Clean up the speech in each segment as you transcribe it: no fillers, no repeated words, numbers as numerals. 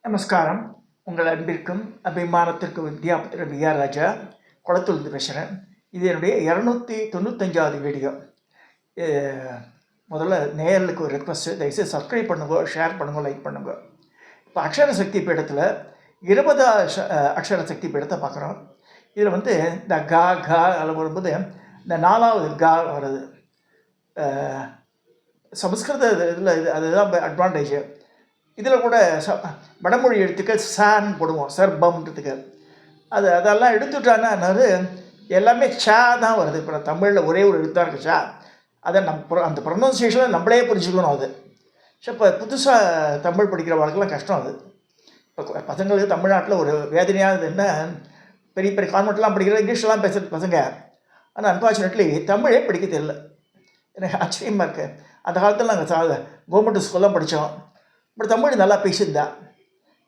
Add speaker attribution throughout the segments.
Speaker 1: நமஸ்காரம். உங்கள் அன்பிற்கும் அபிமானத்திற்கும் வித்யாபுத்திரன் வி.ஆர். ராஜா குளத்தூர்ந்து பேசுகிறேன். இது என்னுடைய 295வது வீடியோ. முதல்ல நேயர்களுக்கு ஒரு ரெக்வஸ்ட்டு, தயவுசெய்து சப்ஸ்கிரைப் பண்ணுங்க, ஷேர் பண்ணுங்க, லைக் பண்ணுங்க. இப்போ அக்ஷர சக்தி பீடத்தில் 20 அக்ஷர சக்தி பீடத்தை பார்க்குறோம். இதில் இந்த கா கா அதில் வரும்போது இந்த 4வது கா வருது. சமஸ்கிருத இதில் அதுதான் அட்வான்டேஜ். இதில் கூட வடமொழி எழுத்துக்கள் சான் போடுவோம், சர்பம்ன்றதுக்கு. அதெல்லாம் எடுத்துட்டான்னா எல்லாமே சா தான் வருது. இப்போ தமிழில் ஒரே ஒரு எழுத்தாக இருக்குது, சா. அதை அந்த ப்ரொனன்சியேஷனை நம்மளே புரிஞ்சுக்கணும். அது இப்போ புதுசாக தமிழ் படிக்கிற வாழ்க்கைலாம் கஷ்டம். அது இப்போ பசங்களுக்கு தமிழ்நாட்டில் ஒரு வேதனையானது என்ன, பெரிய பெரிய கான்வெண்ட்லாம் படிக்கிற இங்கிலீஷ்லாம் பேசுகிறது பசங்க. ஆனால் அன்ஃபார்ச்சுனேட்லி தமிழே படிக்க தெரியல. எனக்கு ஆச்சரியமாக இருக்குது. அந்த காலத்தில் நாங்கள் கவர்மெண்ட் ஸ்கூல்லாம் படித்தோம். பட் தமிழ் நல்லா பேசியிருந்தா.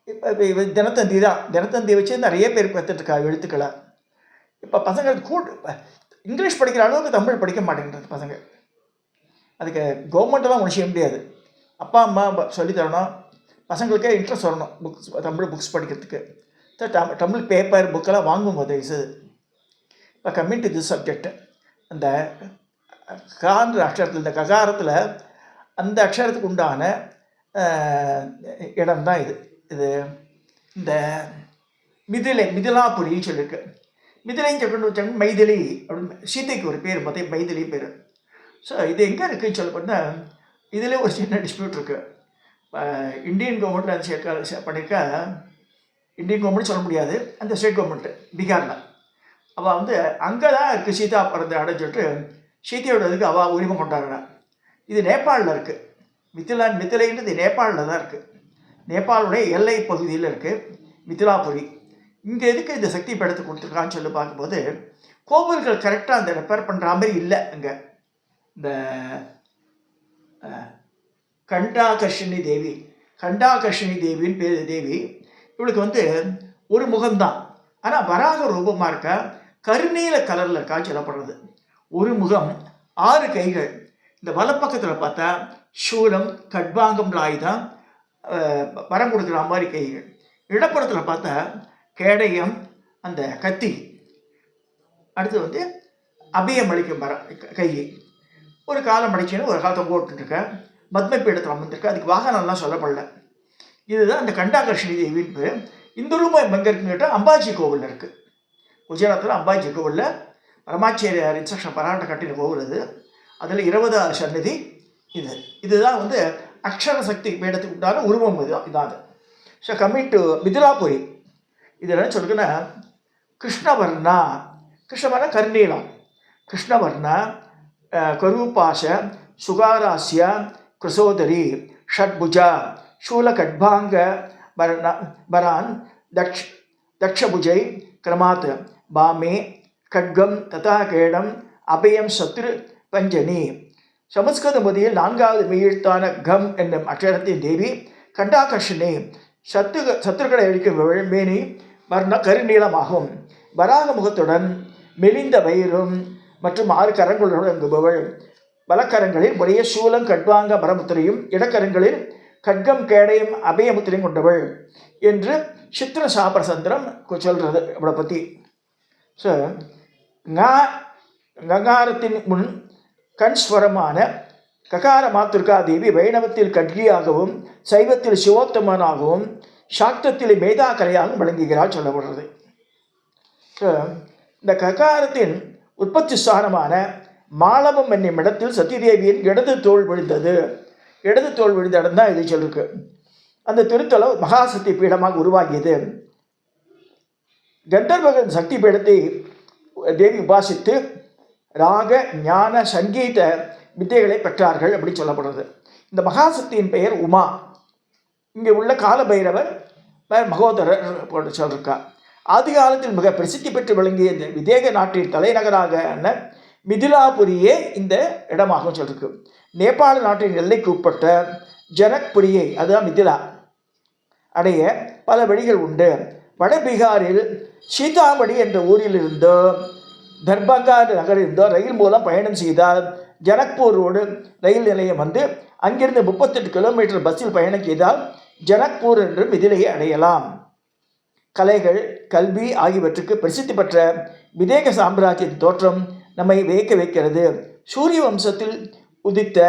Speaker 1: இப்போ தினத்தந்தி வச்சு நிறைய பேர் கற்றுட்ருக்கா எழுத்துக்களை. இப்போ பசங்க இங்கிலீஷ் படிக்கிற அளவுக்கு தமிழ் படிக்க மாட்டேங்கிறது பசங்க. அதுக்கு கவர்மெண்ட்டெல்லாம் ஒன்றும் செய்ய முடியாது. அப்பா அம்மா சொல்லித்தரணும், பசங்களுக்கே இன்ட்ரெஸ்ட் வரணும் தமிழ் புக்ஸ் படிக்கிறதுக்கு. தமிழ் பேப்பர் புக்கெல்லாம் வாங்குங்க தயவுசு. இப்போ கம்மிங் டு திஸ் சப்ஜெக்ட், அந்த கான்ற அக்ஷரத்தில், இந்த ககாரத்தில் அந்த அக்ஷரத்துக்கு உண்டான இடம்தான் இது இந்த மிதிலாபுரின்னு சொல்லியிருக்கு. மிதிலைன்னு சொல்லணும்னு வச்சாங்க மைதிலி அப்படின்னு. சீதைக்கு ஒரு பேர் பார்த்தா மைதிலி பேர். ஸோ இது எங்கே இருக்குதுன்னு சொல்லப்போனா இதிலே ஒரு சின்ன டிஸ்பியூட் இருக்குது. இந்தியன் கவர்மெண்ட்டில் அந்த பண்ணியிருக்கா. இந்தியன் கவர்மெண்ட் சொல்ல முடியாது, அந்த ஸ்டேட் கவர்மெண்ட்டு பீகாரில். அவள் அங்கே தான் இருக்குது சீதா பிறந்த இடம் சொல்லிட்டு சீதையோட இதுக்கு அவள் உரிமை கொண்டாடுறான். இது நேபாளில் இருக்குது. மிதிலைன்றது நேபாளில் தான் இருக்குது. நேபாளுடைய எல்லை பகுதியில் இருக்குது மிதிலாபுரி. இங்கே எதுக்கு இந்த சக்தி படத்தை கொடுத்துருக்கான்னு சொல்லி பார்க்கும்போது கோவில்கள் கரெக்டாக அந்த ரெப்பேர் பண்ணுற மாதிரி இல்லை. அங்கே இந்த கண்டாகர்ஷினி தேவின்னு பேர் தேவி. இவளுக்கு ஒரு முகம்தான், ஆனால் வராக ரூபமாக இருக்கா, கருநீல கலரில் இருக்கான்னு சொல்லப்படுறது. ஒரு முகம், 6 கைகள். இந்த வலப்பக்கத்தில் பார்த்தா சூலம் கட்பாங்கம்ன்ற ஆயுதம், வரம் கொடுக்குற மாதிரி கைகள். இடப்புறத்தில் பார்த்தா கேடயம், அந்த கத்தி. அடுத்து அபயம் அளிக்கும் மரம் கை. ஒரு காலம் அடிச்சுன்னு ஒரு காலத்தை போட்டுருக்க பத்மபீடத்தில் அமர்ந்திருக்கு. அதுக்கு வாகனம்லாம் சொல்லப்படல. இதுதான் அந்த கண்டாகர்ஷினி தேவின்னு பேர். இந்த ரூபம் எங்கே இருக்குன்னு கேட்டால் அம்பாஜி கோவிலில் இருக்குது. குஜராத்தில் அம்பாஜி கோவிலில் பரமாச்சாரியார் இன்ஸ்ட்ரக்ஷன் பராண்ட கட்டின கோவில் அது. அதில் 20 சன்னதி இதுதான் அக்ஷர சக்தி பீடத்துக்கு உண்டான உருவம் இதான். ஸோ கம்மிங் டு மிதிலாபுரி, இதில் என்ன சொல்லுதுன்னா கிருஷ்ணவர்ணா கர்நீலம், கிருஷ்ணவர்ணா கரூபாச சுகாராசிய கிருசோதரி ஷட்புஜா சூலகட்பாங்க பரான் தக்ஷபுஜை கிரமாத் பாமே கட்கம் ததா கேடம் அபயம் சத்ரு பஞ்சனி. சமஸ்கிருத மொழியில் 4வது மெய்யெழுத்தான கம் என்னும் அக்ஷரத்தின் தேவி கண்டாகர்ஷினி. சத்துருக்களை அழிக்கும் மேனி வர்ண கருநீளமாகும். வராக முகத்துடன் மெலிந்த வயிறும் மற்றும் 6 கரங்களுடன் இயங்குபவள். வலக்கரங்களில் முறைய சூலம் கட்வாங்க மரமுத்திரையும், இடக்கரங்களில் கட்கம் கேடயம் அபயமுத்திரையும் கொண்டவள் என்று சித்திர சாபரசந்திரம் சொல்கிறது இவளை பற்றி. ஸோ கங்காரத்தின் முன் கண்ஸ்வரமான ககார மாத்திருக்கா தேவி வைணவத்தில் கட்கியாகவும் சைவத்தில் சிவோத்தமனாகவும் சாக்தத்தில் மேதா கலையாகவும் விளங்குகிறாள் சொல்லப்படுறது. ஸோ இந்த ககாரத்தின் உற்பத்தி ஸ்தானமான மாளவம் என்னும் இடத்தில் சத்தியதேவியின் இடது தோல் விழுந்த இடம் தான் இது சொல்லிருக்கு. அந்த திருத்தலம் மகாசக்தி பீடமாக உருவாகியது. கந்தர்வகன் சக்தி பீடத்தை தேவி உபாசித்து ராக ஞான சங்கீத வித்தைகளை பெற்றார்கள் அப்படி சொல்லப்படுறது. இந்த மகாசக்தியின் பெயர் உமா. இங்கே உள்ள காலபைரவர் மகோதரர் போட்டு சொல்லியிருக்கா. ஆதி காலத்தில் மிக பிரசித்தி பெற்று விளங்கிய இந்த விதேக நாட்டின் தலைநகராக மிதிலாபுரியே இந்த இடமாகவும் சொல்லியிருக்கு. நேபாள நாட்டின் எல்லைக்கு உட்பட்ட ஜனக்புரியை, அதுதான் மிதிலா, அடைய பல வழிகள் உண்டு. வட பீகாரில் சீதாமடி என்ற ஊரில் இருந்தோ தர்பங்கா நகரில் இருந்தோ ரயில் மூலம் பயணம் செய்தால் ஜனக்பூர் ரோடு ரயில் நிலையம் அங்கிருந்து 38 கிலோமீட்டர் பஸ்ஸில் பயணம் செய்தால் ஜனக்பூர் என்றும் இதிலேயே அடையலாம். கலைகள், கல்வி ஆகியவற்றுக்கு பிரசித்தி பெற்ற விதேக சாம்ராஜ்யத்தின் தோற்றம் நம்மை வியக்க வைக்கிறது. சூரிய வம்சத்தில் உதித்த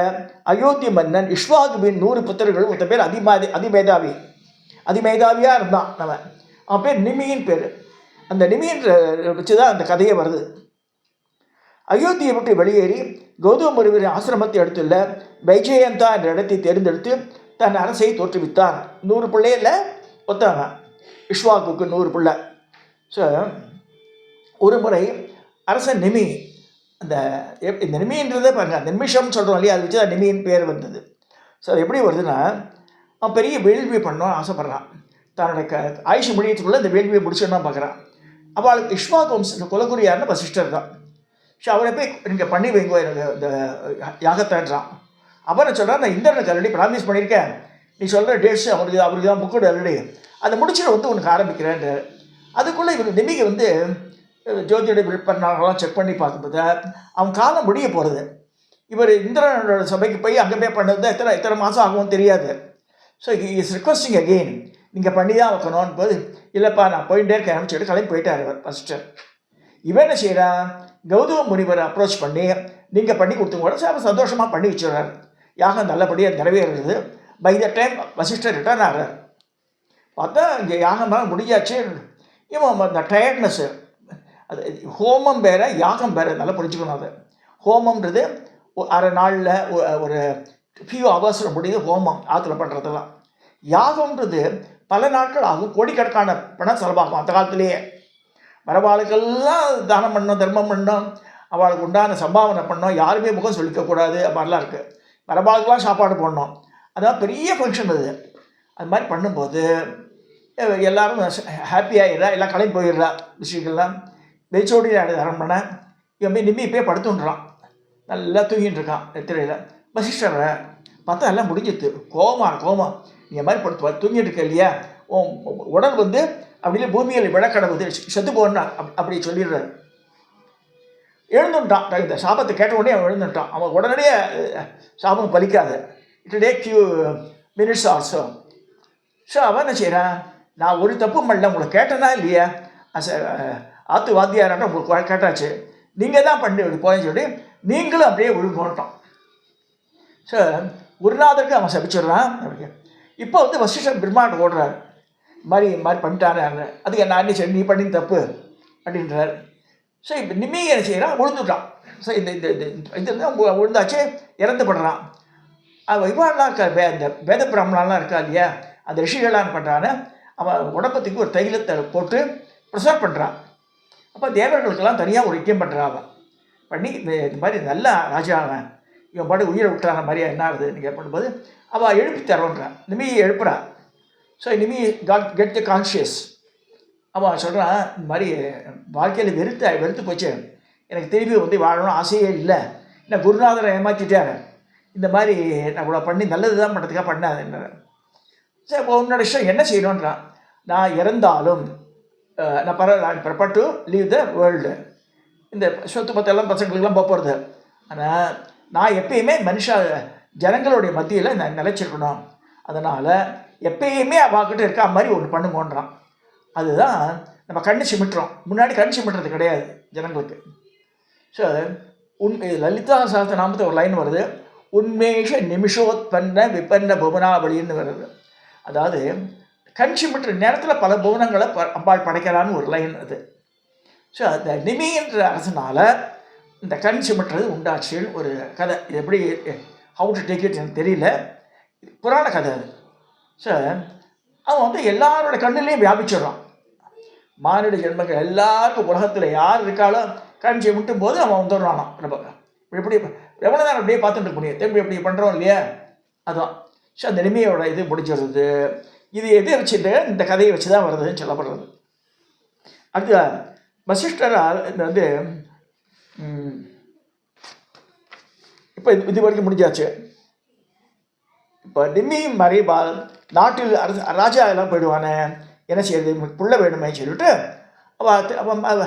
Speaker 1: அயோத்தி மன்னன் இஷ்வாகுவின் 100 புத்தர்கள் ஒருத்த பேர் அதிமேதாவியாக இருந்தான். அவன் பேர் நிமியின் பேர். அந்த நிமியின் வச்சு தான் அந்த கதையே வருது. அயோத்தியை விட்டு வெளியேறி கௌதம முனிவரின் ஆசிரமத்தை அடுத்துள்ள வைஜெயந்தா என்ற இடத்தை தேர்ந்தெடுத்து தன் அரசை தோற்றுவித்தான். 100 பிள்ளையில் ஒத்தவன் இஷ்வாகுக்கு 100 பிள்ளை. ஸோ ஒரு முறை அரசன் நிமி, இந்த நிமின்றதே பாருங்கள், அந்த நிமிஷம்னு சொல்கிறோம் இல்லையா, அது வச்சு தான் நிமியின் பேர் வந்தது. ஸோ அது எப்படி வருதுன்னா, அவன் பெரிய வேள்வி பண்ணணும்னு ஆசைப்பட்றான். தன்னுடைய ஆயுஷ் முடியத்துக்குள்ளே இந்த வேள்வியை முடிச்சுன்னு பார்க்குறான். அவளுக்கு இஷ்வாகு வம்ச குலகுரு யாருன்னா வசிஷ்டர் தான். ஸோ அவரை போய் நீங்கள் பண்ணி வைங்கோ எனக்கு இந்த யாகத்தான்றான். அப்புறம் சொல்கிறான், நான் இந்திரனுக்கு ஆல்ரெடி ப்ராமிஸ் பண்ணியிருக்கேன், நீ சொல்கிற டேட்ஸ் அவருக்கு தான் புக்கோடு ஆல்ரெடி அதை முடிச்சுட்டு உனக்கு ஆரம்பிக்கிறேன். அதுக்குள்ளே இவர் நிமிக்கு ஜோதியோட விற்பனாலாம் செக் பண்ணி பார்க்கும்போது அவன் காலம் முடிய போகிறது. இவர் இந்திரனோட சபைக்கு போய் அங்கே போய் பண்ணது எத்தனை மாதம் ஆகும் தெரியாது. ஸோ இஸ் ரிக்வஸ்டிங் அகெயின், நீங்கள் பண்ணி தான் வைக்கணும்னு போது, இல்லைப்பா நான் போயிட்டே இருக்கேன் சொல்லிட்டு கிளம்பி போயிட்டார் இவர் ஃபஸ்ட்டு. இவன் என்ன செய்கிறான், கௌதம முனிவரை அப்ரோச் பண்ணி நீங்கள் பண்ணி கொடுத்துங்க கூட அவர் சந்தோஷமாக பண்ணி வச்சுடுறார். யாகம் நல்லபடியாக நிறைவேறுறது. By the time Vashishtha return ஆகிறார். பார்த்தா இங்கே யாகம்லாம் முடிஞ்சாச்சு. இவன் அந்த டயர்ட்னஸ்ஸு, அது ஹோமம் வேறு யாகம் வேறு, நல்லா புரிஞ்சுக்கணும். அது ஹோமம்ன்றது அரை நாளில் ஒரு ஃபியூ ஹவர்ஸில் முடியுது ஹோமம் ஆற்றுல பண்ணுறதெல்லாம். யாகம்ன்றது பல நாட்கள் ஆகும், கோடிக்கணக்கான பணம் செலவாகும். அந்த காலத்திலேயே வரவாளுக்கெல்லாம் தானம் பண்ணோம், தர்மம் பண்ணோம், அவளுக்கு உண்டான சம்பாவனை பண்ணோம், யாருமே முகம் சொல்லிக்கக்கூடாது, அது மாதிரிலாம் இருக்குது. வரவாளுக்கெல்லாம் சாப்பாடு போடணும், அதான் பெரிய ஃபங்க்ஷன் அது. அது மாதிரி பண்ணும்போது எல்லோரும் ஹாப்பியாகிடுறா, எல்லாம் கிளம்பி போயிடுறா. விஷயங்கள்லாம் வெச்சோடி அரண்மனை. இவன் போய் நிம்மி போய் படுத்துன்றான், நல்லா தூங்கிட்டு இருக்கான் திரையில். வசிஷ்டரை பார்த்தா எல்லாம் முடிஞ்சிது. கோபம், நீ மாதிரி படுத்து தூங்கிட்டு இருக்க இல்லையா, உடல் அப்படியே பூமியில் விழக்கடவுது, செத்து போனா அப்படி சொல்லிடுறாரு. எழுந்துட்டான். இந்த சாபத்தை கேட்ட உடனே அவன் எழுந்துட்டான். அவன் உடனடியே சாபம் பலிக்காது. It take few minutes also. So அவன் என்ன செய்கிறான், நான் ஒரு தப்பு பண்ணல, உங்களை கேட்டேனா இல்லையா, ஆத்து வாத்தியாராட்டம் உங்களுக்கு கேட்டாச்சு, நீங்கள் தான் பண்ணி போயேன்னு சொல்லி நீங்களும் அப்படியே விழுங்கோன்ட்டான். ஸோ குருநாதருக்கு அவன் சபிச்சிடுறான். இப்போ வசிஷ்டர் பிரம்மாண்ட ஓடுறாரு, மாதிரி பண்ணிட்டாரு. அதுக்கு நான் சரி நீ பண்ணி தப்பு அப்படின்றார். ஸோ இப்போ நிம்மி என்ன செய்கிறான், விழுந்துட்டான். ஸோ இந்த விழுந்தாச்சு, இறந்துப்படுறான். இவாள்லாம் இருக்கா, இந்த வேத பிராமணாலாம் இருக்கா இல்லையா, அந்த ரிஷிகள்லாம் பண்ணுறான்னு அவன் உடம்பத்துக்கு ஒரு தைலத்தை போட்டு ப்ரிசர்வ் பண்ணுறான். அப்போ தேவர்களுக்கெல்லாம் தனியாக ஒரு ஐக்கியம் பண்ணுறான். அவன் பண்ணி இந்த மாதிரி நல்ல ராஜாவன் இவன் பாட்டு உயிரை விட்டுறான மாதிரியா என்ன ஆகுது நீங்கள் பண்ணும்போது அவள் எழுப்பி தரோன்றான். நிமியை எழுப்புறான். So Nimi get the conscious. அவன் சொல்கிறான், இந்த மாதிரி வாழ்க்கையில் வெறுத்து போச்சு, எனக்கு திருப்பி வாழணும் ஆசையே இல்லை, நான் குருநாதரை ஏமாற்றிட்டார், இந்த மாதிரி நான் இவ்வளோ பண்ணி நல்லது தான் பண்ணுறதுக்காக பண்ணாதுன்ற. சரி, இப்போ உன்னோட இஷ்டம், என்ன செய்யணுன்றான். நான் இறந்தாலும் நான் prepare to leave the world, இந்த சொத்து பத்தெல்லாம் பசங்களுக்கெல்லாம் போகிறது. ஆனால் நான் எப்பயுமே ஜனங்களுடைய மத்தியில் நான் நிலைச்சிருக்கணும், அதனால் எப்பயுமே அவாக்கிட்ட இருக்கா மாதிரி ஒன்று பண்ணுங்கன்றான். அதுதான் நம்ம கண்ணு சிமிட்டுறோம். முன்னாடி கண் சிமிட்டுறது கிடையாது ஜனங்களுக்கு. ஸோ லலிதா சாஸ்திர நாமத்தில் ஒரு லைன் வருது, உண்மேஷ நிமிஷோத்பன்ன விபன்ன புவனாவளின்னு வருது. அதாவது கண் சிமிட்டுற நேரத்தில் பல புவனங்களை அம்பாள் படைக்கிறான்னு ஒரு லைன் அது. ஸோ அந்த நிமி என்ற அரசனால் இந்த கண் சிமிட்டுறது உண்டாச்சுன்னு ஒரு கதை. இது எப்படி ஹவு டு டேக் இட் எனக்கு தெரியல, புராண கதை அது. ஸோ அவன் எல்லாரோட கண்ணிலையும் வியாபிச்சிடுறான். மானிட ஜென்மங்கள் எல்லாருக்கும் உலகத்தில் யார் இருக்காலும் கண் சிமிட்டும் போது அவன் வந்துடுறானான். இப்படி எவ்வளோ நேரம் அப்படியே பார்த்துட்டு இருக்க முடியும், திரும்பி எப்படி பண்ணுறோம் இல்லையா, அதுதான். ஸோ அந்த நிமியோட இது முடிச்சிடுறது. இது எதை வச்சுட்டு இந்த கதையை வச்சு தான் வருதுன்னு சொல்லப்படுறது. அடுத்து வசிஷ்டரால் இந்த இப்போ இது வரைக்கும் முடிஞ்சாச்சு. இப்போ நிம்மியும் மறைவால் நாட்டில் ராஜா எல்லாம் போயிடுவானே, என்ன செய்யறது, புள்ள வேணுமே சொல்லிட்டு அவன்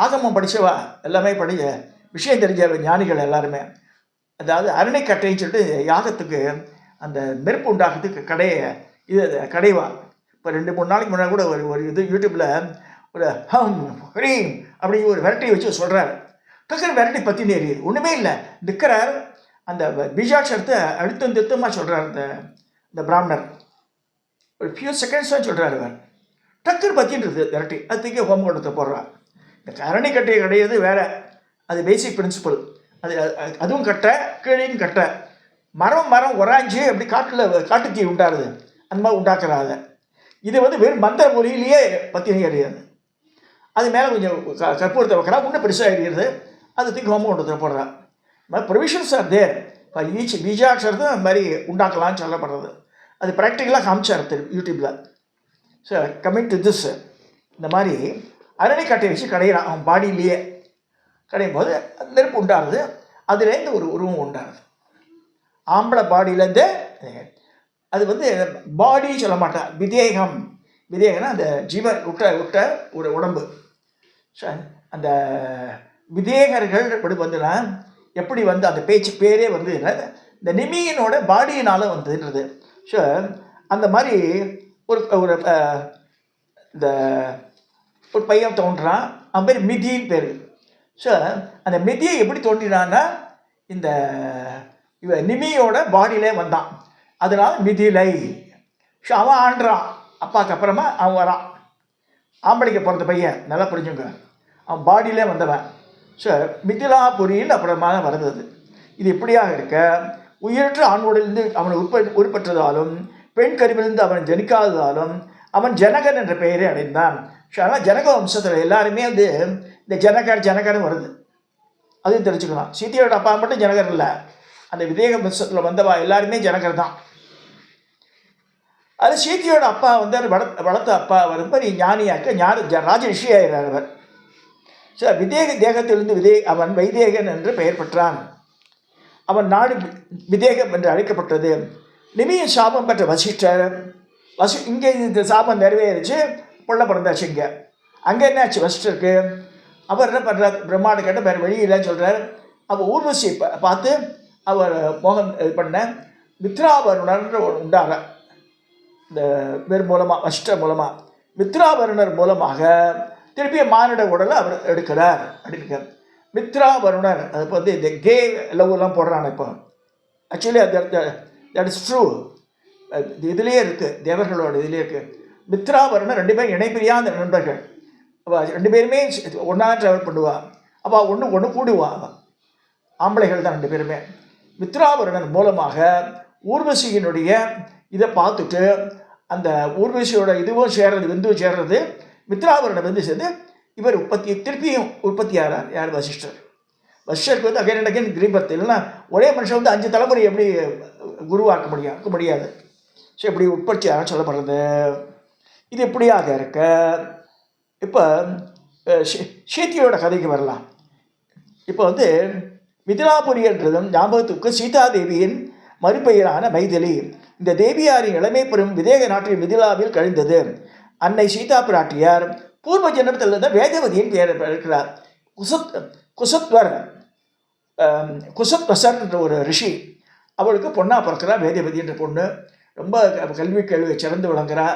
Speaker 1: ஆகமம் படித்தவா எல்லாமே விஷயம் தெரிஞ்ச ஞானிகள் எல்லாருமே, அதாவது அரணைக்கட்டைன்னு சொல்லிட்டு யாகத்துக்கு அந்த நெருப்பு உண்டாகிறதுக்கு கடையை இது கடைவா. இப்போ 2-3 நாளைக்கு முன்னாடி கூட ஒரு இது யூடியூப்பில் ஒரு ஹரீம் அப்படிங்கிற ஒரு வெரைட்டி வச்சு சொல்கிறாரு. டக்குன்னு வெரைட்டி பற்றி எரியுது. ஒன்றுமே இல்லை, நிற்கிறார். அந்த பீஜாட்சரத்தை அழுத்தம் திருத்தமாக சொல்கிறார் இந்த பிராமணர். ஒரு ஃபியூ செகண்ட்ஸ் தான் சொல்கிறார் அவர். டக்குன்னு பற்றின்னு இருக்குது வெரைட்டி. அது தூக்கி ஹோமகுண்டத்தை போடுறார். இந்த கரணி கட்டையை கிடையாது வேறு, அது பேசிக் பிரின்சிபல். அது அதுவும் கட்டை, கீழையும் கட்டை. மரம் உராஞ்சி அப்படி காட்டுத்தீ உண்டாருது, அந்த மாதிரி உண்டாக்குறாங்க. இது வெறும் மந்திர மொழியிலேயே பற்றி எறியாது. அது மேலே கொஞ்சம் கற்பூரத்தை வைக்கிறா, இன்னும் பெருசாக எறிகிறது. அது தூக்கி ஹோமகுண்டத்தில் போடுறான். இது மாதிரி ப்ரொவிஷன்ஸ் ஆர் தேர். இப்போ பீஜாட்சரத்தை அந்த மாதிரி உண்டாக்கலான்னு சொல்லப்படுறது. அது ப்ராக்டிக்கலாக காமிச்சார் யூடியூப்பில். ஸோ கம்மிங் டு திஸ், இந்த மாதிரி அரணிக்கட்டையை வச்சு கடையிறான் அவன் பாடியிலேயே. கடையும் போது நெருப்பு உண்டாருது. அதுலேருந்து ஒரு உருவம் உண்டாருது ஆம்பளை பாடியிலேருந்து. அது பாடின்னு சொல்ல மாட்டான், விதேகம்னா அந்த ஜீவன் விட்ட ஒரு உடம்பு. ஸோ அந்த விதேகர்கள் எப்படி அந்த பேரே இந்த நிமியினோட பாடியினால் வந்ததுன்றது. ஸோ அந்த மாதிரி ஒரு இந்த ஒரு பையன் தோன்றான், அவன் பேர் மிதின்னு பேர். ஸோ அந்த மிதியை எப்படி தோன்றினான்னா இந்த நிமியோட பாடியிலே வந்தான், அதனால் மிதிலை. ஸோ அவன் ஆண்டுறான், அப்பாவுக்கு அப்புறமா அவன் வரான். ஆம்பளைக்கு பிறந்த பையன், நல்லா புரிஞ்சுங்க, அவன் பாடியிலே வந்தவன். ஸோ மிதிலாபுரியில் அப்புறமா வருது. இது இப்படியாக இருக்க, உயிரற்ற ஆண்களிலிருந்து அவனை உருப்பெற்றதாலும் பெண் கருவிலிருந்து அவன் ஜனிக்காததாலும் அவன் ஜனகன் என்ற பெயரை அடைந்தான். ஸோ ஆனால் ஜனக வம்சத்தில் எல்லாருமே இந்த ஜனகர்னு வருது, அதையும் தெரிஞ்சுக்கலாம். சீதையோட அப்பா மட்டும் ஜனகர் இல்லை, அந்த விதேக வம்சத்தில் வந்தவா எல்லாருமே ஜனகர் தான். அது சீதையோட அப்பா வளர்த்த அப்பா மாதிரி ஞானியாக்க ராஜ ரிஷியாகிறார் அவர். ஸோ விதேக தேகத்திலிருந்து அவன் வைதேகன் என்று பெயர் பெற்றான். அவன் நாடு விதேகம் என்று அழைக்கப்பட்டது. நிமியின் சாபம் பெற்ற வசிஷ்டர் இங்கே இந்த சாபம் நிறைவேறிச்சு, புள்ள பிறந்தாச்சு. அங்கே என்னாச்சு வசிஷ்டருக்கு? அவர் என்ன பண்ணுறார், பிரம்மாண்ட கேட்ட வேறு வழி இல்லைன்னு சொல்கிறார். அவர் ஊர்வசி பார்த்து அவர் மோகம் இது பண்ண மித்ராவருணர் உண்டாக இந்த பேர் மூலமாக, வசிஷ்டர் மூலமாக மித்ராவருணர் மூலமாக திருப்பிய மானிட உடலை அவர் எடுக்கிறார் அப்படின்னு. மித்ராவருணர் அது இப்போ இந்த கே லவ்லாம் போடுறாங்க இப்போ. Actually that is true. இதுலேயே இருக்குது, தேவர்களோட இதுலேயே இருக்குது. மித்ராவருணர் 2 பேரும் இணைப்பிரியாத நண்பர்கள். அவள் 2 பேருமே ஒன்றா ட்ராவல் பண்ணுவாள். அவள் ஒன்று கூடுவா. அவள் ஆம்பளைகள் தான் 2 பேருமே. மித்ராவருணன் மூலமாக ஊர்வசியினுடைய இதை பார்த்துட்டு அந்த ஊர்வசியோட இதுவும் சேர்றது, விந்துவும் சேர்றது, மித்ராவருணன் சேர்ந்து இவர் திருப்பியும் உற்பத்தி ஆகிறார். யார்? வசிஷ்டர். வசிஷ்டருக்கு அகைன் அண்ட் அகைன் கிரீபத்து. இல்லைன்னா ஒரே மனுஷன் 5 தலைமுறை எப்படி குருவாக்க முடியாது. ஸோ இப்படி உற்பத்தி ஆக சொல்லப்படுறது. இது இப்படியாக இருக்க, இப்போ சீதையோட கதைக்கு வரலாம். இப்போ மிதிலாபுரியன்றதும் ஞாபகத்துக்கு சீதாதேவியின் மறுபெயரான மைதிலி. இந்த தேவியாரின் இளமை பெறும் விதேக நாட்டில் மிதிலாவில் கழிந்தது. அன்னை சீதா பிராட்டியார் பூர்வ ஜென்மத்தில் இருந்த வேதவதியின் பெயர் இருக்கிறார். குசத்வசர் என்ற ஒரு ரிஷி, அவளுக்கு பொண்ணாக பிறக்கிறார் வேதவதி என்ற பொண்ணு. ரொம்ப கேள்வி சிறந்து விளங்குறா,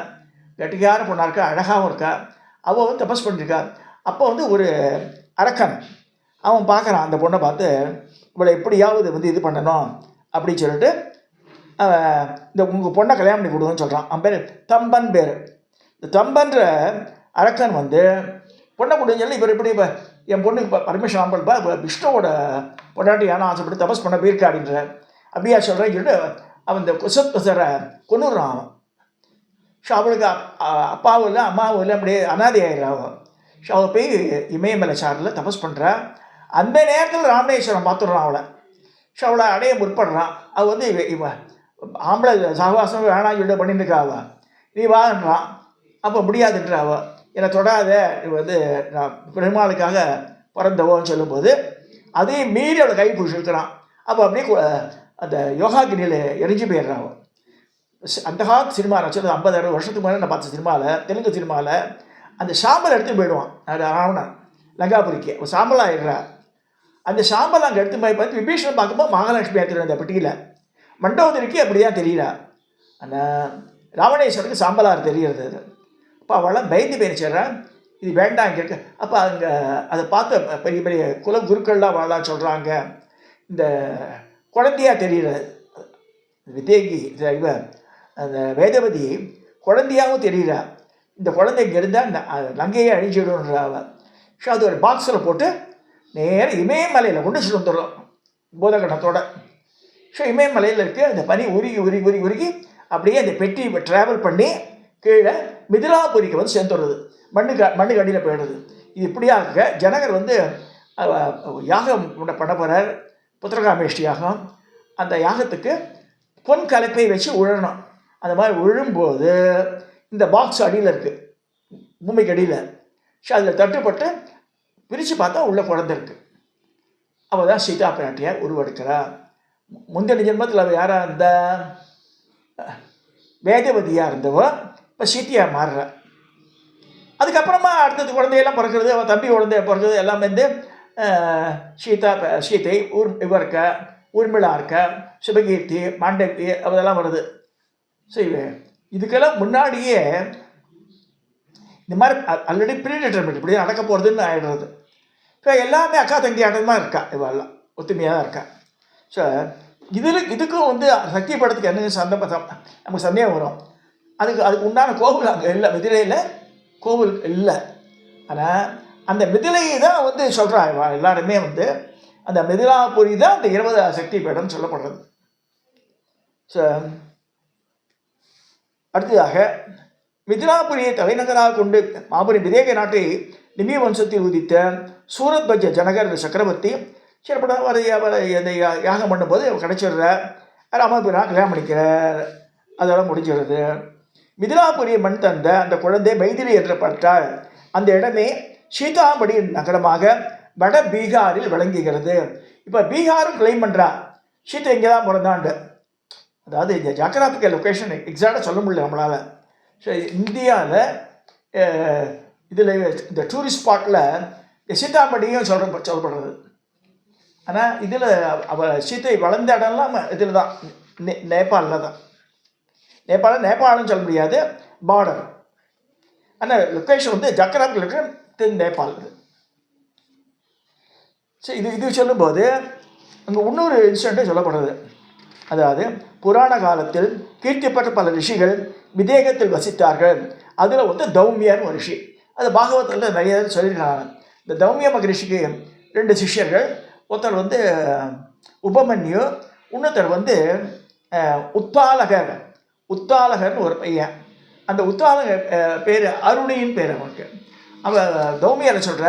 Speaker 1: கட்டிக்கார பொண்ணாக இருக்கா, அழகாகவும் இருக்கா. அவள் தபஸ் பண்ணியிருக்கா. அப்போ ஒரு அரக்கன் அவன் பார்க்குறான், அந்த பொண்ணை பார்த்து இவளை எப்படியாவது இது பண்ணணும் அப்படின்னு சொல்லிட்டு இந்த உங்கள் பொண்ணை கல்யாணம் பண்ணி கொடுங்கன்னு சொல்கிறான். அவன் பேர் தம்பன் பேர். இந்த தம்பன்ற அரக்கன் பொண்ணை கொடுன்னு சொல்லி இவர் எப்படி இப்போ என் பொண்ணுக்கு பர்மிஷன் ஆம்பல்ப்பா விஷ்ணுவோட பொண்டாட்டி ஆனால் ஆசைப்பட்டு தபஸ் பண்ண போயிருக்கா அப்படின்ற அப்படியா சொல்கிறேன்னு சொல்லிட்டு அவன் இந்த குசத்வசரை கொண்டுடுறான் அவன். ஸோ அவளுக்கு அப்பாவும் இல்லை அம்மாவும் இல்லை, அப்படியே அனாதை ஆயிடுறான். ஸோ அவள் போய் இமயமலை சாரில் தபஸ் பண்ணுறா. அந்த நேரத்தில் ராமேஸ்வரம் பார்த்துடுறான் அவளை. ஸோ அவளை அடைய முற்படுறான். அவள் இவன் ஆம்பளை சகவாசம் வேணாம் சொல்லிட்டு பண்ணிட்டுருக்கா. அவள் நீ வான்றான். அப்போ முடியாதுன்ற அவள் என்னை தொடாத, நான் பெருமாளுக்காக பிறந்தவோன்னு சொல்லும்போது அதையும் மீறி அவளை கை பிடிச்சிருக்கிறான். அப்போ அப்படியே அந்த யோகாகினியில் எரிஞ்சு போயிடுறான் அவள். அந்த காலத்து சினிமா நான் சொல்லுறது 50-60 வருஷத்துக்கு முன்னாடி நான் பார்த்த சினிமாவில், தெலுங்கு சினிமாவில் அந்த சாம்பல் எடுத்து போயிடுவான். அது ராவணன் லங்காபுரிக்கு ஒரு சாம்பல் ஆகிடுறா. அந்த சாம்பல் அங்கே எடுத்து போய் பார்த்து விபீஷணன் பார்க்கும்போது மகாலட்சுமி ஏற்றுற அந்த பெட்டியில் மண்டோதரிக்கு அப்படியே தெரியல. ஆனால் ராவணேஸ்வருக்கு சாம்பலார் தெரிகிறது அது. அப்போ அவளாம் பயந்து போயிருச்சான், இது வேண்டாம் இங்கே இருக்கு. அப்போ அங்கே அதை பார்த்த பெரிய பெரிய குல குருக்கள்லாம் வாழலாம் சொல்கிறாங்க, இந்த குழந்தையாக தெரிகிறது விதேகி இவ அந்த வேதவதி குழந்தையாகவும் தெரிகிறா. இந்த குழந்தை இங்கே இருந்தால் லங்கையை அழிஞ்சிடும்ன்றா அவள். ஸோ அது ஒரு பாக்ஸில் போட்டு நேராக இமயமலையில் கொண்டு சொல்லி வந்துடுறோம் பூதகணத்தோட. ஸோ இமயமலையில் இருக்குது அந்த பனி உருகி உருகி உருகி உருகி அப்படியே அந்த பெட்டி ட்ராவல் பண்ணி கீழே மிதிலாபுரிக்கு வந்து சேர்ந்துடுறது, மண்ணுக்கு அடியில் போயிடுறது. இது இப்படியாக ஜனகர் வந்து யாகம் பண்ண போகிறார், புத்திரகாமேஷ்டி யாகம். அந்த யாகத்துக்கு பொன் கலப்பை வச்சு உழணும். அந்த மாதிரி உழும்போது இந்த பாக்ஸ் அடியில் இருக்குது, பூமிக்கு அடியில். ஸோ அதில் தட்டுப்பட்டு பிரித்து பார்த்தா உள்ள குழந்தை இருக்குது. அவள் தான் சீதா பிராட்டியார் உருவெடுக்கிறார். முந்தின ஜென்மத்தில் அவள் யாராக இருந்தா வேதவதியாக இருந்தவ இப்போ சீத்தையாக மாறுறா. அதுக்கப்புறமா அடுத்தது குழந்தையெல்லாம் பிறக்கிறது, அவள் தம்பி குழந்தைய பிறக்கிறது எல்லாமே வந்து சீதை இவ இருக்க, ஊர்மிளா இருக்க, சிவகீர்த்தி, மாண்டவி அதெல்லாம் வருது. ஸோ இதுக்கெல்லாம் முன்னாடியே இந்த மாதிரி ஆல்ரெடி ப்ரீடிட்டர்மெண்ட் இப்படி நடக்க போகிறதுன்னு ஆகிடுறது. இப்போ எல்லாமே அக்கா தங்கி ஆட்டமாக இருக்கா, இவெல்லாம் ஒத்துமையாக தான் இருக்கா. ஸோ இதுக்கும் வந்து சக்தி படத்துக்கு என்ன நமக்கு சந்தேகம் வரும். அதுக்கு உண்டான கோவில் அங்கே இல்லை, மிதிலையில் கோவில் இல்லை. ஆனால் அந்த மிதிலையை தான் வந்து சொல்கிறா எல்லாருமே வந்து அந்த மிதிலாபுரி தான் அந்த 20 சக்தி பீடம் சொல்லப்படுறது. ஸோ அடுத்ததாக மிதிலாபுரியை தலைநகராக கொண்டு மாபெரும் விதேக நாட்டை நிமி வம்சத்தில் உதித்த சூரத்வஜ ஜனகர் சக்கரவர்த்தி சிறப்பட இந்த யாகம் பண்ணும்போது கிடைச்சிடுறார். ராமபிரான் கல்யாணம் பண்ணிக்கிறார், அதெல்லாம் முடிஞ்சிடுறது. மிதிலாபுரியை மண் தந்த அந்த குழந்தை மைதிலி என்றப்பட்டால் அந்த இடமே சீதாமடி நகரமாக வட பீகாரில் விளங்குகிறது. இப்போ பீகாரும் கிளைம் பண்ணுறா சீதை இங்கே தான் பிறந்தாண்டு. அதாவது இந்த ஜாகிராபிக்கல் லொக்கேஷன் எக்ஸாக்டாக சொல்ல முடியல நம்மளால். ஸோ இந்தியாவில் இதில் இந்த டூரிஸ்ட் ஸ்பாட்டில் சீதாமடியும் சொல்லப்படுறது. ஆனால் இதில் அவள் சீத்தை வளர்ந்த இடம்லாம் இதில் தான், நேபாளில் தான். நேபாளம் சொல்ல முடியாது, பார்டர். ஆனால் லொக்கேஷன் வந்து ஜாகிராபிக்கல் லொக்கேஷன் நேபாள். ஸோ இது சொல்லும்போது அங்கே இன்னொரு இன்சிடெண்ட்டே சொல்லப்படுறது. அதாவது புராண காலத்தில் கீர்த்திப்பட்ட பல ரிஷிகள் விதேகத்தில் வசித்தார்கள். அதில் வந்து தௌமியர் ஒரு ரிஷி, அது பாகவத்தில் நிறைய சொல்லியிருக்காங்க. இந்த தௌமிய மகரிஷிக்கு 2 சிஷ்யர்கள், ஒருத்தர் வந்து உபமன்யு, இன்னொருத்தர் வந்து உத்தாலகர்னு ஒரு பையன். அந்த உத்தாலகர் பேர் அருணின்னு பேர் அவனுக்கு. அவன் தௌமியரை சொல்கிற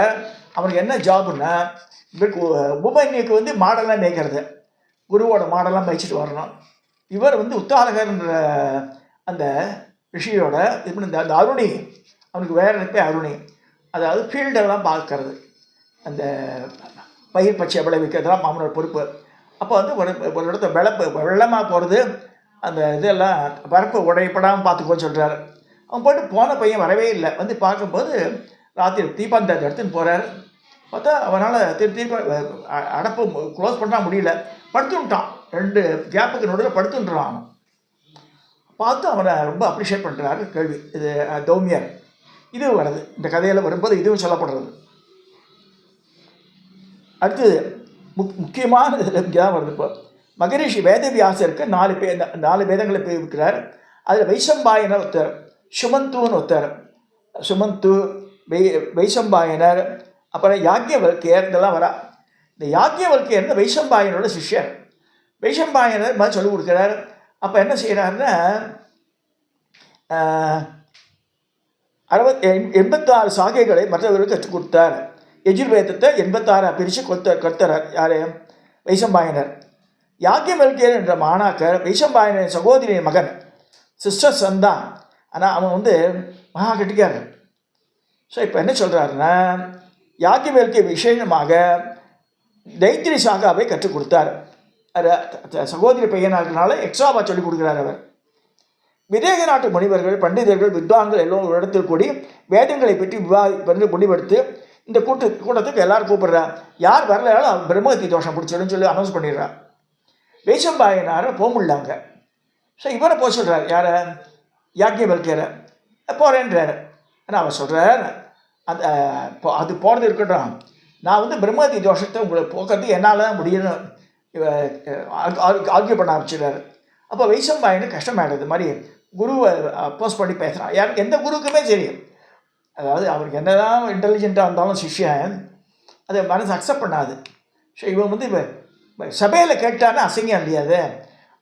Speaker 1: அவனுக்கு என்ன ஜாபுன்னா உபமன்யுக்கு வந்து மாடெல்லாம் மேய்க்கிறது, குருவோட மாடெல்லாம் மேய்ச்சிட்டு வரணும். இவர் வந்து உத்தாலகர்ன்ற அந்த ரிஷியோட அந்த அருணி, அவனுக்கு வேறு பேர் அருணி. அதாவது ஃபீல்டெல்லாம் பார்க்கறது, அந்த பயிர் பச்சை விளைவிக்கிறதுலாம் மாமனோட பொறுப்பு. அப்போ வந்து ஒரு இடத்த வெள்ளமாக போகிறது, அந்த இதெல்லாம் பரப்பு உடையப்படாமல் பார்த்துக்கோன்னு சொல்கிறார். அவன் போய்ட்டு போன பையன் வரவே இல்லை. வந்து பார்க்கும்போது ராத்திரி தீபாந்தத்தை எடுத்துன்னு போகிறார். பார்த்தா அவனால் திருப்பி அடப்பு க்ளோஸ் பண்ண முடியல, படுத்துட்டான். 2 கேப்புக்கு நடுவில் படுத்துன்றான். அவன் பார்த்து அவனை ரொம்ப அப்ரிஷியேட் பண்ணுறாரு கேள்வி. இது தௌமியர் இது வருது இந்த கதையில் வரும்போது, இதுவும் சொல்லப்படுறது. அடுத்தது முக்கியமான இதில் இங்கே தான் வருது. இப்போ மகரிஷி வேதவியாசருக்கு 4 வேதங்களை பிரிக்கிறார். அதில் வைசம்பாயனர் ஒருத்தர், சுமந்துன்னு ஒருத்தர், சுமந்து வைசம்பாயனர், அப்புறம் யாக்கியவல்கியர் இதெல்லாம் வரா. இந்த யாக்கியவல்கியர் வைசம்பாயனோட சிஷ்யர். வைசம்பாயனர் மாதிரி சொல்லிக் கொடுக்குறார். அப்போ என்ன செய்கிறாருன்னா 86 சாகைகளை மற்றவர்களுக்கு கற்றுக் கொடுத்தார். எஜுர்வேதத்தை 86 பிரித்து கொடுத்தார் யார்? வைசம்பாயனர். யாக்கியவல்கியர் என்ற மாணாக்கர் வைசம்பாயனர் சகோதரியின் மகன், சிஸ்டர் சந்தான். ஆனால் அவன் வந்து மகா கட்டிக்காரன். ஸோ இப்போ என்ன சொல்கிறாருன்னா யாக்கியவல்கிய விசேஷமாக தைத்திரி சாகாவை கற்றுக் கொடுத்தார். சகோதரி பையனாகிறதுனால எக்ஸ்ட்ராவாக சொல்லிக் கொடுக்குறார் அவர். விதேக நாட்டு முனிவர்கள், பண்டிதர்கள், வித்வான்கள் எல்லோரும் ஒரு இடத்தில் கூடி வேதங்களை பற்றி வந்து முடிவெடுத்து இந்த கூட்டத்துக்கு எல்லாரும் கூப்பிடுறார். யார் வரலாலும் பிரம்மகத்தி தோஷம் பிடிச்சிடுன்னு சொல்லி அனௌன்ஸ் பண்ணிடுறார். வைசம்பாயனாரை போக முடியலாங்க. ஸோ இவரை போக சொல்கிறார். யாரை? யாக்கியவல்கியரை போகிறேன்றார். ஆனால் அவர் சொல்கிறார், அந்த அது போகிறது இருக்கட்டும், நான் வந்து பிரம்மதி தோஷத்தை உங்களுக்கு போக்குறதுக்கு என்னால் தான் முடியும்னு ஆர்கியூ பண்ண ஆரம்பிச்சிடுறாரு. அப்போ வைசம்பாயனுக்கு கஷ்டமாயிடுது. மாதிரி குருவை அப்போஸ் பண்ணி பேசுகிறான். யாருக்கு எந்த குருவுக்குமே தெரியும், அதாவது அவருக்கு என்ன தான் இன்டெலிஜென்ட்டாக இருந்தாலும் சிஷ்யன் அதை மனசு அக்செப்ட் பண்ணாது. ஸோ இவன் வந்து சபையில் கேட்டான்னு அசிங்கம் இல்லையாது.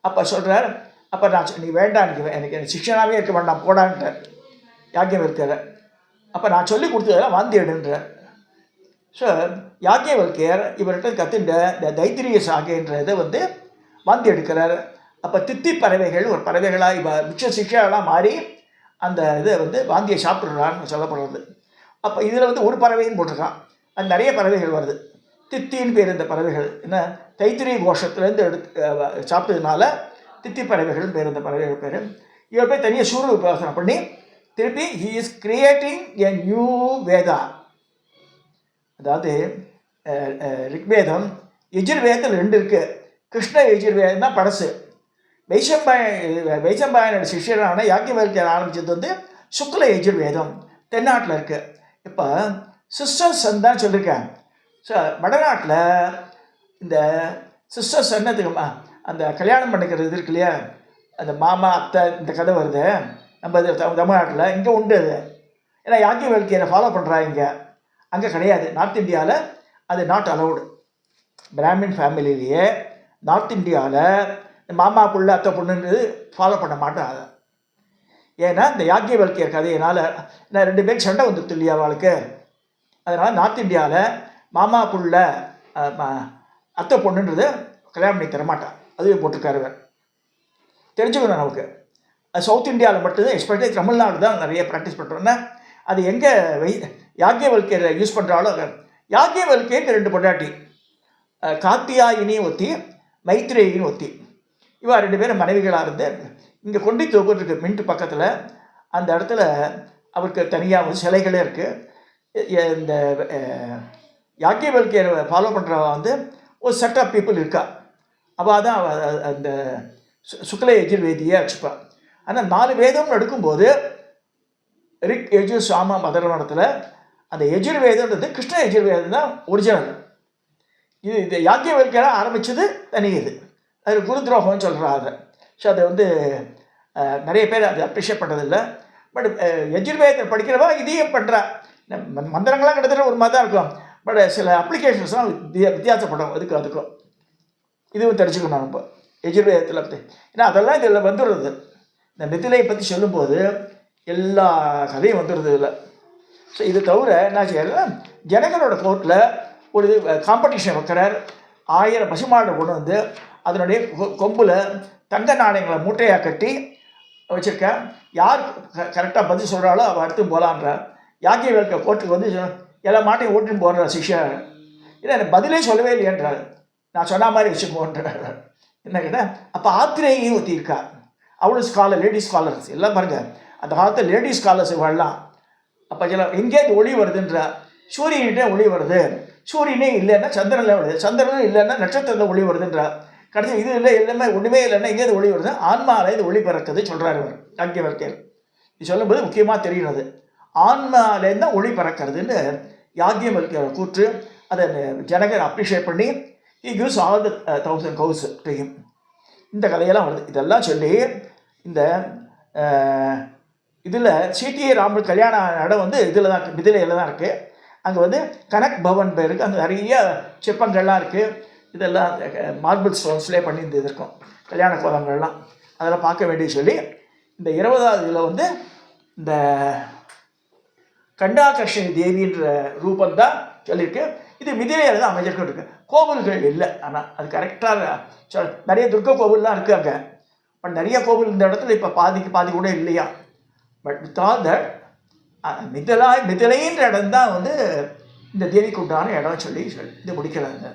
Speaker 1: அப்போ சொல்கிறார், அப்போ நீ வேண்டாம், எனக்கு சிஷ்யனாகவே இருக்க வேண்டாம் போடான்ட்டார் யாக்கியவல்கியர். அப்போ நான் சொல்லி கொடுத்ததெல்லாம் வாந்தி எடுன்றார். ஸோ யாக்கியவல்கியர் இவர்கிட்ட கற்றுண்ட இந்த தைத்திரிய சாகைன்றதை வந்து வாந்தி எடுக்கிறார். அப்போ தித்தி பறவைகள் ஒரு பறவைகளாக இப்போ மிச்ச சிஷ்யாவெல்லாம் மாறி அந்த இதை வந்து வாந்தியை சாப்பிட்றான்னு சொல்லப்படுறது. அப்போ இதில் வந்து ஒரு பறவைன்னு போட்டிருக்கான், அது நிறைய பறவைகள் வருது. தித்தின்னு பேர் இந்த பறவைகள். என்ன தைத்திரிய கோஷத்துலேருந்து எடுத்து சாப்பிட்டதுனால தித்தி பறவைகள்னு பேர் இந்த பறவைகள் பேர். இவர் போய் தனியாக சூரிய உபாசனை பண்ணி திருப்பி he is creating a new Veda. அதாவது ரிக்வேதம் எஜுர்வேதத்தில் 2 இருக்குது. கிருஷ்ண எஜுர்வேதம் தான் பழசு. வைசம்பாயனோட சிஷ்யரான யாக்கியவல்கியர் ஆரம்பித்தது வந்து சுக்ல எஜுர்வேதம் தென்னாட்டில் இருக்குது. இப்போ சிஸ்டர்ஸ் தான் சொல்லியிருக்கேன். ஸோ வடநாட்டில் இந்த சிஸ்டர்ஸ் என்னதுக்கு அந்த கல்யாணம் பண்ணிக்கிறது இருக்கு இல்லையா, அந்த மாமா அத்தை இந்த கதை வருது நம்ம தமிழ்நாட்டில். இங்கே உண்டு அது. ஏன்னா யாக்கியவல்கியரை ஃபாலோ பண்ணுறாங்க. அங்கே கிடையாது. நார்த் இந்தியாவில் அது நாட் அலவுடு. பிராமின் ஃபேமிலியிலேயே நார்த் இந்தியாவில் மாமா புள்ள அத்தை பொண்ணுன்றது ஃபாலோ பண்ண மாட்டாங்க. ஏன்னா இந்த யாக்கியவல்கியர் கதையினால் நான் 2 பேர் சண்டை வந்துடுது இல்லையா அவளுக்கு. அதனால் நார்த் இந்தியாவில் மாமா புள்ள அத்தை பொண்ணுன்றது கல்யாணம் பண்ணி தரமாட்டான். அதுவே போட்டிருக்காரு. தெரிஞ்சுக்கணும் நமக்கு. அது சவுத் இந்தியாவில் மட்டும்தான், எஸ்பெஷலி தமிழ்நாடு தான் நிறைய ப்ராக்டிஸ் பண்ணுறோன்னா அது எங்கே யாக்கியவல்கியரை யூஸ் பண்ணுறாலும். யாக்கியவல்கியருக்கு 2 பொண்டாட்டி, காத்தியாயினியும் ஒத்தி, மைத்ரேயின்னு ஒத்தி. இவா 2 பேரும் மனைவிகளாக இருந்து இங்கே கொண்டு தொகுருக்கு மின்ட்டு பக்கத்தில் அந்த இடத்துல அவருக்கு தனியாக வந்து சிலைகளே இருக்குது. இந்த யாக்கியவல்கியரை ஃபாலோ பண்ணுறவ வந்து ஒரு செட் ஆஃப் பீப்புள் இருக்கா. அவள் தான் அந்த சுக்ல எஜுர்வேதியை வச்சுப்பாள். ஆனால் 4 வேதம்னு எடுக்கும்போது ரிக் யஜு சாம மதர்வனத்தில் அந்த எஜுர்வேதம்ன்றது கிருஷ்ண எஜுர்வேதம் தான் ஒரிஜினல். இது யாக்கியவல்கியராக ஆரம்பித்தது தனி. இது அது குரு துரோகம்னு சொல்கிறா அதை. ஸோ அதை வந்து நிறைய பேர் அதை அப்ரிஷியேட் பண்ணுறதில்லை. பட் எஜுர்வேதத்தை படிக்கிறவா இதையும் பண்ணுறா. மந்திரங்கள்லாம் கிட்டத்தட்ட ஒரு மாதிரி தான் இருக்கும். பட் சில அப்ளிகேஷன்ஸ்லாம் வித்தியாசப்படும். அதுக்கும் இதுவும் தெரிஞ்சுக்கணும் நம்ம எஜுர்வேதத்தில் பற்றி. ஏன்னா அதெல்லாம் இதில் வந்துடுறது. இந்த மிதிலையை பற்றி சொல்லும்போது எல்லா கதையும் வந்துடுறது இதில். ஸோ இது தவிர என்ன செய்யலாம், ஜனங்களோட கோர்ட்டில் ஒரு காம்படிஷன் வைக்கிறார். 1000 பசுமாடை கொண்டு வந்து அதனுடைய கொம்பில் தங்க நாணயங்களை மூட்டையாக கட்டி வச்சுருக்கேன். யார் கரெக்டாக பதில் சொல்கிறாலோ அவள் அடுத்து போகலான்றார். யாக்கியவல்கியர் கோர்ட்டுக்கு வந்து எல்லா மாட்டையும் ஓட்டின்னு போடுற சிஷ்யா. இல்லை எனக்கு பதிலே சொல்லவே இல்லையன்றார். நான் சொன்ன மாதிரி வச்சுக்கோன்றார். என்ன கேட்டால் அப்போ ஆத்திரேயும் ஒத்தி இருக்கா. அவளும் ஸ்காலர், லேடி ஸ்காலர்ஸ் எல்லாம் பாருங்கள். அந்த காலத்தில் லேடி ஸ்காலர்ஸ் வாழலாம். அப்போ எங்கேயாவது ஒளி வருதுன்றா. சூரியன்கிட்ட ஒளி வருது, சூரியனே இல்லைன்னா சந்திரனில் வருது, சந்திரனும் இல்லைன்னா நட்சத்திரத்தில் ஒளி வருதுன்றா. கடைசி இது இல்லை, எல்லாமே ஒன்றுமே இல்லைன்னா எங்கேயாவது ஒளி வருது, ஆன்மாவில் இது ஒளி பிறக்குது சொல்கிறார் இவர் யாக்கியவல்கியர். இது சொல்லும்போது முக்கியமாக தெரியுது ஆன்மாலேருந்து தான் ஒளி பறக்கிறதுன்னு யாக்கியவல்கியர் கூற்று. அதை ஜனகர் அப்ரிஷியேட் பண்ணி he gives all the 1000 cows to him. இந்த கதையெல்லாம் வருது. இதெல்லாம் சொல்லி இந்த இதில் சிடிஏ ராமர் கல்யாண இடம் வந்து இதில் தான் இருக்குது, மிதிலையில் தான் இருக்குது. அங்கே வந்து கனக் பவன் பேருக்கு அங்கே நிறைய சிற்பங்கள்லாம் இருக்குது. இதெல்லாம் மார்பிள் ஸ்டோன்ஸ்லேயே பண்ணி இந்த இருக்கும் கல்யாண கோலங்கள்லாம். அதெல்லாம் பார்க்க வேண்டிய சொல்லி இந்த 20வது இதில் வந்து இந்த கண்டாகர்ஷணி தேவின்ற ரூபம் தான் சொல்லியிருக்கு. இது மிதிலையில் தான் அமைஞ்சிருக்கு இருக்கு. கோவில்கள் இல்லை. ஆனால் அது கரெக்டாக நிறைய துர்க்க கோவில்லாம் இருக்குது அங்கே. பட் நிறைய கோவில் இந்த இடத்துல இப்போ பாதி கூட இல்லையா. பட் வித் ஆல் தட் மிதிலைன்ற இடம் தான் வந்து இந்த தேவிக்கு உண்டான இடம் சொல்லி இது முடிக்கிறாங்க.